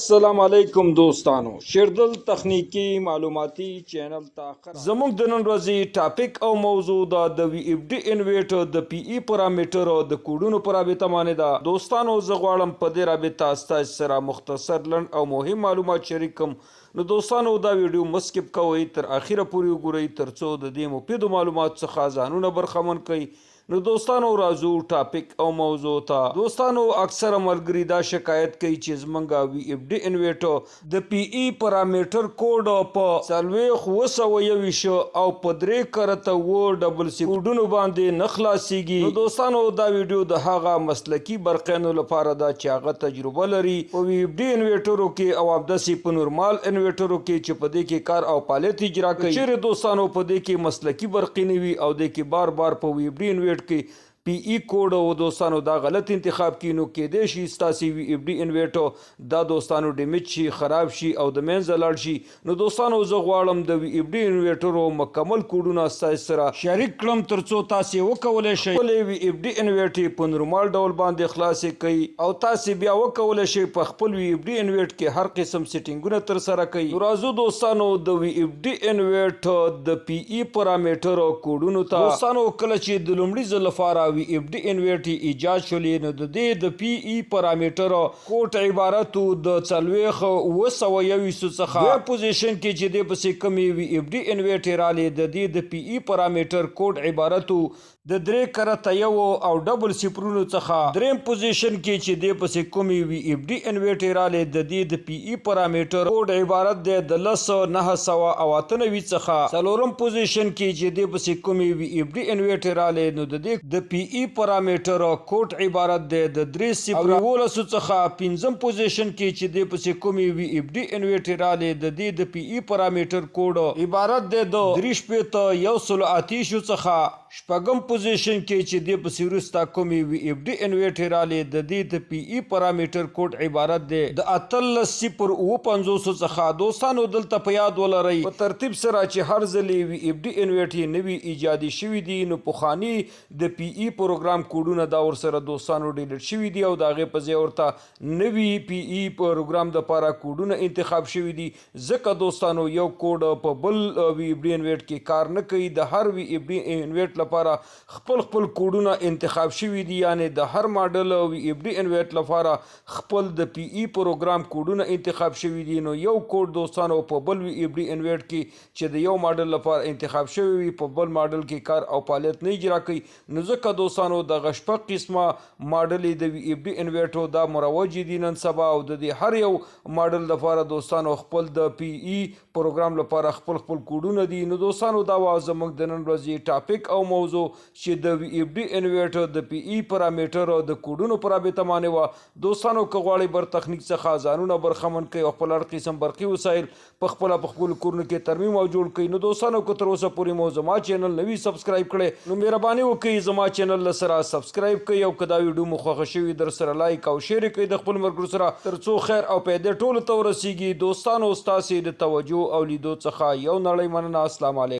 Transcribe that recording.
السلام علیکم دوستانو، شیردل تخنیکی معلوماتي چینل ته زموږ د نن ورځې ټاپک او موضوع د وی اف ډي انویټر د پی ای پارامټر او د کوډونو په رابطه باندې ده. دوستانو زه غواړم په دې رابطه ستاسو سره مختصر لنډ او مهم معلومات شریک کړم. نو دوستانو دا ویډیو مسکپ کوئ، تر اخره پورې وګورئ ترڅو د دې مفیدو معلومات څخه ځانونه برخمن کړئ. نو دوستانو راځو ټاپک او موضوع ته. دوستانو اکثره ملګري دا شکایت کوي چې زمونږ وی اف ډي انویټر د پی ای پارامټر کوډ په 4,921 او په 3.9 کوډونو باندې نه خلاصیږي. نو دوستانو دا ویډیو د هغه مسلکي برقیانو لپاره ده چې هغه تجربه لري په وی اف ډي انویټرو کې او همداسې په نورمال انویټرو کې چې په دې کې کار او فعالیت اجرا کوي. چیرې دوستانو په دې کې مسلکي برقی نه وي او دې کې بار بار په وی اف ډي انویټر کې پی ای کوډ او دوستانو دا غلط انتخاب کی، نو کېدای شي ستاسو وی اف ډي انویټر دا دوستانو ډیمیج شي، خراب شي او د منځه لاړ شي. نو دوستانو زه غواړم د وی اف ډي انویټرو مکمل کوډونه ستاسو سره شریک کړم ترڅو تاسو وکولای شئ خپل وی اف ډي انویټر په نورمال ډول باندې خلاصې کړئ او تاسو بیا وکولای شئ په خپل وی اف ډي انویټر کې هر قسم سیټینګونه تر سره کړئ. نو راځو دوستانو د وی اف ډي انویټر د پی ای پارامټر او کوډونو ته. دوستانو کله چې د لومړي ځل لپاره وی اف ډي انویټر ایجاد شولې، نو د دې د پی ای پارامټر کوډ عبارت د 4,921 څخه پوزیشن کې چې د پسې کمی وی اف ډي انویټر رالی د دې د پی ای پارامټر کوډ عبارت د 3.1 او ډبل صفرونو څخه دریم پوزیشن کې چې د پسې کومی وی اف ډي انویټر رالی د دې د پی ای پارامټر کوډ عبارت د 10,998 څخه څلورم پوزیشن کې چې د پسې کومی وی اف ډي انویټر رالی نو د دې د پی ای پارامټر کوډ عبارت د 3.0 څخه پنځم پوزیشن کې چې د پسې کومی وی اف ډي انویټر رالی د دې د پی ای پارامټر کوډ عبارت د 3.1 څخه شپږم پوزیشن کې چې د پسې وروسته کومی وی اف ډي انویټر رالی د دې د پی ای پارامټر کوډ عبارت د 18.50 څخه. دوستانو دلته په یاد ولرئ په ترتیب سره چې هر ځلې وی اف ډي انویټر نوی ایجادي شوي دي نو پخواني د پی ای پروګرام کوډونه دا ورسره دوستانو ډیلیټ شوي دي او د هغې په ځای ورته نوي پی ای پروګرام دپاره کوډونه انتخاب شوي دي. ځکه دوستانو یو کوډ په بل وی اف ډي انویټر کې کار نه کوي. د هر وی اف ډي انویټر لپاره خپل کوډونه انتخاب شوي دي، یعنی د هر ماډل وی اف ډي انویټر لپاره خپل د پی ای پروګرام کوډونه انتخاب شوي دي. نو یو کوډ دوستانو په بل وی اف ډي انویټر کې چې د یو ماډل لپاره انتخاب شوی وي په بل ماډل کې کار او فعالیت نه اجرا کوي. نو ځکه دوستانو د شپږ قسمه ماډلې د وی اف ډي انویټر دا مروج دي نن سبا او د دې هر یو ماډل لپاره دوستانو خپل د پی ای پروګرام لپاره خپل کوډونه دي. نو دوستانو دا وه زموږ د نن ورځې ټاپک او موضوع چې د وی اف ډي انویټر د پی ای پارامټر او د کوډونو په رابطه باندې وه. دوستانو که غواړئ بر تخنیک څخه ځانونه برخمن کړئ او خپل هر قسم برقي وسایل په خپله په خپلو کورونو کې ترمیم او جوړ کړئ. نو دوستانو که تر اوسه پورې مو زما چینل نه وي سبسکرایب کړی نو مهرباني وکړئ زما چینل له سره سبسکرایب کړئ او که دا ویډیو مو خوښه شوي در سره لایک او شیر کړئ د خپل ملګرو سره ترڅو خیر او پیدې ټولو ته ورسیږي. دوستانو ستاسې د توجه او لیدو څخه یو نړۍ مننه. السلام علیکم.